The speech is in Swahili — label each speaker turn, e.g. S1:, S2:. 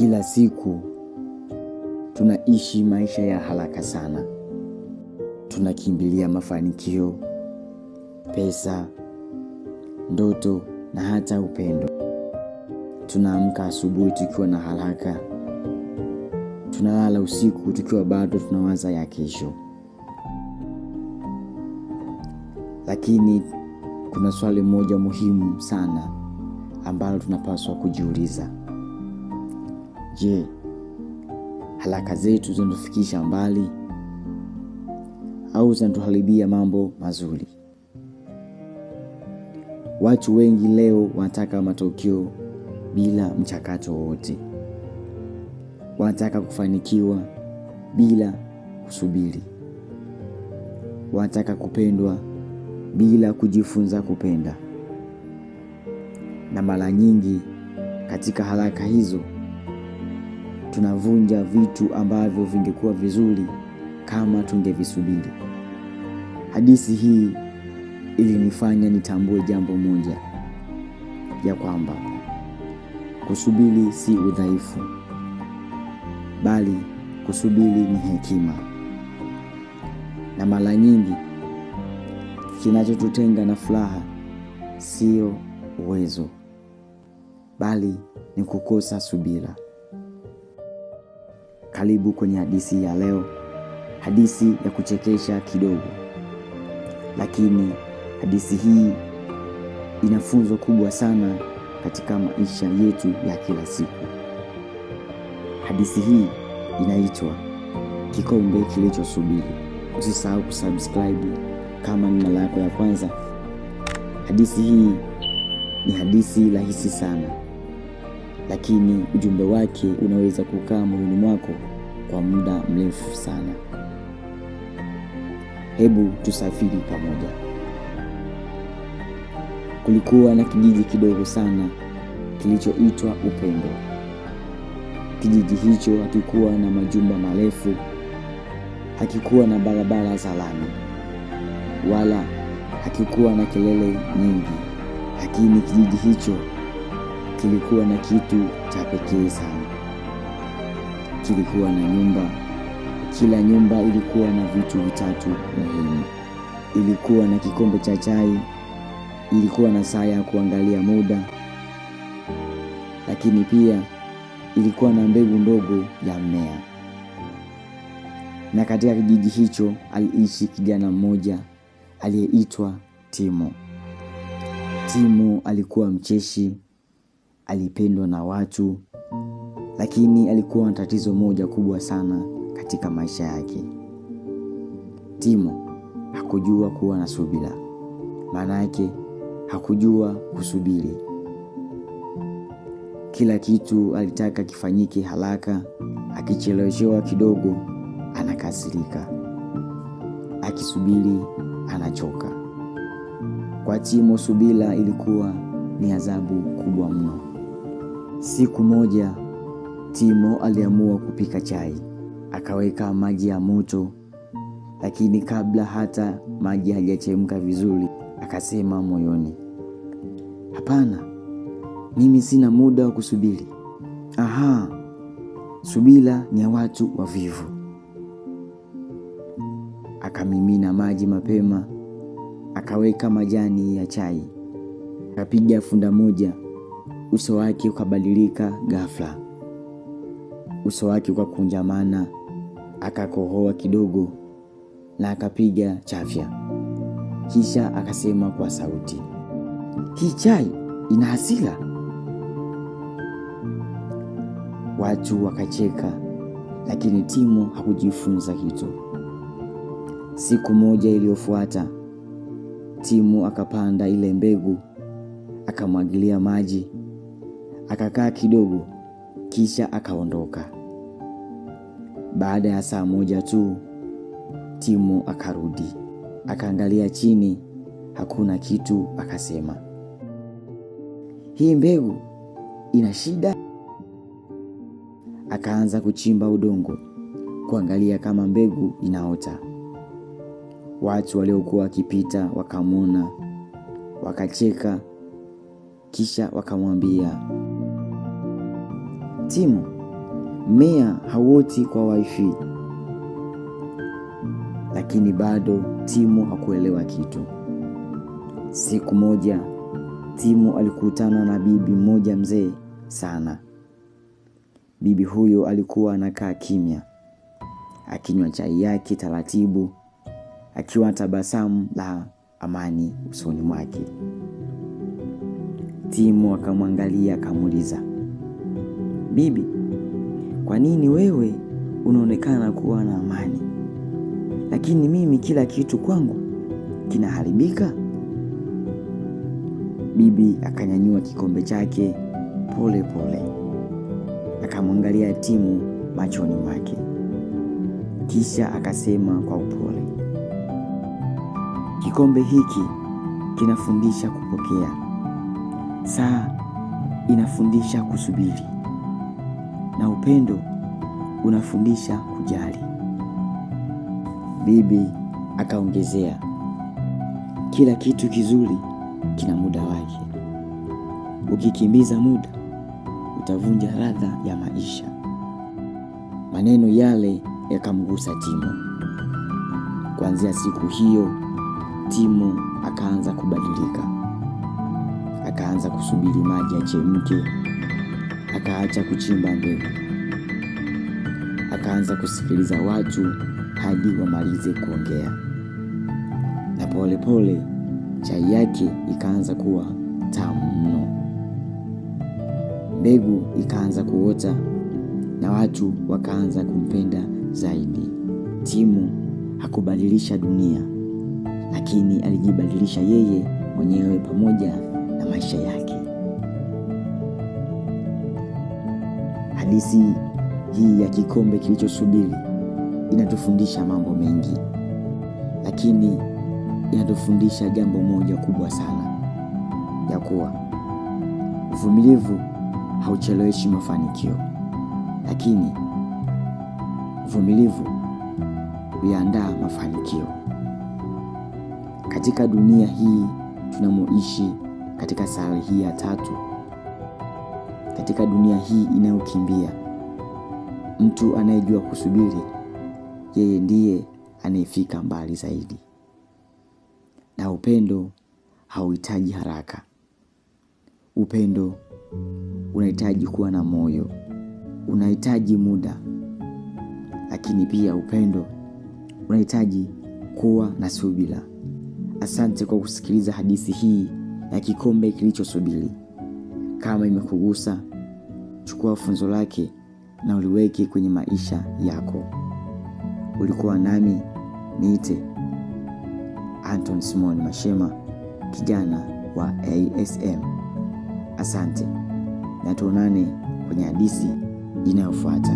S1: Kila siku tunaishi maisha ya haraka sana. Tunakimbilia mafanikio, pesa, ndoto na hata upendo. Tunaamka asubuhi tukiwa na haraka. Tunalala usiku tukiwa bado tunawaza ya kesho. Lakini kuna swali moja muhimu sana ambalo tunapaswa kujiuliza. Je, haraka zetu zinatufikisha mbali au zinatuharibia mambo mazuri? Watu wengi leo wanataka matokeo bila mchakato wote. Wanataka kufanikiwa bila kusubiri. Wanataka kupendwa bila kujifunza kupenda. Na mara nyingi katika haraka hizo tunavunja vitu ambavyo vingekuwa vizuri kama tungevisubiri. Hadithi hii ilinifanya nitambue jambo moja, ya kwamba kusubiri si udhaifu, bali kusubiri ni hekima. Na mara nyingi kinachotutenga na furaha sio uwezo, bali ni kukosa subira. Karibu kwenye hadithi ya leo, hadithi ya kuchekesha kidogo, lakini hadithi hii ina funzo kubwa sana katika maisha yetu ya kila siku. Hadithi hii inaitwa Kikombe Kilichosubiri. Usisahau kusubscribe kama ni mara yako ya kwanza. Hadithi hii ni hadithi rahisi sana, lakini ujumbe wake unaweza kukaa moyoni mwako kwa muda mrefu sana. Hebu tusafiri pamoja. Kulikuwa na kijiji kidogo sana kilichoitwa Upendo. Kijiji hicho hakikuwa na majumba marefu, hakikuwa na barabara za lami, wala hakikuwa na kelele nyingi. Lakini kijiji hicho kilikuwa na kitu cha pekee sana. Kilikuwa na nyumba. Kila nyumba ilikuwa na vitu vitatu muhimu. Ilikuwa na kikombe cha chai, ilikuwa na saa ya kuangalia muda, lakini pia ilikuwa na mbegu ndogo ya mmea. Na katika kijiji hicho aliishi kijana mmoja aliyeitwa Timo. Timo alikuwa mcheshi, alipendwa na watu, lakini alikuwa na tatizo moja kubwa sana katika maisha yake. Timo hakujua kuwa na subira. Maana yake hakujua kusubiri. Kila kitu alitaka kifanyike haraka. Akicheleweshewa kidogo anakasirika, akisubiri anachoka. Kwa Timo subira ilikuwa ni adhabu kubwa mno. Siku moja Timo aliamua kupika chai. Akaweka maji ya moto, lakini kabla hata maji hajachemka vizuri, akasema moyoni, hapana, mimi sina muda wa kusubiri. Subira ni ya watu wavivu. Akamimina maji mapema, akaweka majani ya chai, akapiga funda moja. Uso wake ukabadilika ghafla. Uso wake ukakunjamana, akakohoa kidogo na akapiga chafya. Kisha akasema kwa sauti, hii chai ina hasira. Watu wakacheka, lakini Timo hakujifunza kitu. Siku moja iliyofuata, Timo akapanda ile mbegu, akamwagilia maji, akakaa kidogo, kisha akaondoka. Baada ya saa moja tu, Timo akarudi. Akaangalia chini, hakuna kitu. Akasema, hii mbegu ina shida. Akaanza kuchimba udongo, kuangalia kama mbegu inaota. Watu waliokuwa wakipita wakamwona, wakacheka, kisha wakamwambia, Timo, mmea hauoti kwa wifi. Lakini bado Timo hakuelewa kitu. Siku moja Timo alikutana na bibi mmoja mzee sana. Bibi huyo alikuwa anakaa kimya, akinywa chai yake taratibu, akiwa tabasamu la amani usoni mwake. Timo akamwangalia akamuuliza, "Bibi, kwa nini wewe unaonekana kuwa na amani, lakini mimi kila kitu kwangu kinaharibika?" Bibi akanyanyua kikombe chake pole pole, akamwangalia Timo machoni mwake, kisha akasema kwa upole, "Kikombe hiki kinafundisha kupokea. Saa inafundisha kusubiri, na upendo unafundisha kujali." Bibi akaongezea, "Kila kitu kizuri kina muda wake. Ukikimbiza muda utavunja ladha ya maisha." Maneno yale yakamgusa Timo. Kuanzia siku hiyo Timo akaanza kubadilika. Akaanza kusubiri maji yachemke, akaacha kuchimba mbegu, akaanza kusikiliza watu hadi wamalize kuongea, na pole pole chai yake ikaanza kuwa tamu mno. Mbegu ikaanza kuota na watu wakaanza kumpenda zaidi. Timo hakubadilisha dunia, lakini alijibadilisha yeye mwenyewe pamoja na maisha yake. Hadithi hii ya kikombe kilichosubiri inatufundisha mambo mengi, lakini inatufundisha jambo moja kubwa sana, ya kuwa uvumilivu haucheleweshi mafanikio, lakini uvumilivu huandaa mafanikio. Katika dunia hii tunamoishi, katika sayari hii ya tatu, katika dunia hii inayokimbia, mtu anayejua kusubiri, yeye ndiye anayefika mbali zaidi. Na upendo hauhitaji haraka. Upendo unahitaji kuwa na moyo, unahitaji muda, lakini pia upendo unahitaji kuwa na subira. Asante kwa kusikiliza hadithi hii ya kikombe kilichosubiri. Kama imekugusa, chukua funzo lake na uliweke kwenye maisha yako. Ulikuwa nami, niite Anton Simon Mashema, kijana wa ASM. Asante, na tuonane kwenye hadithi inayofuata.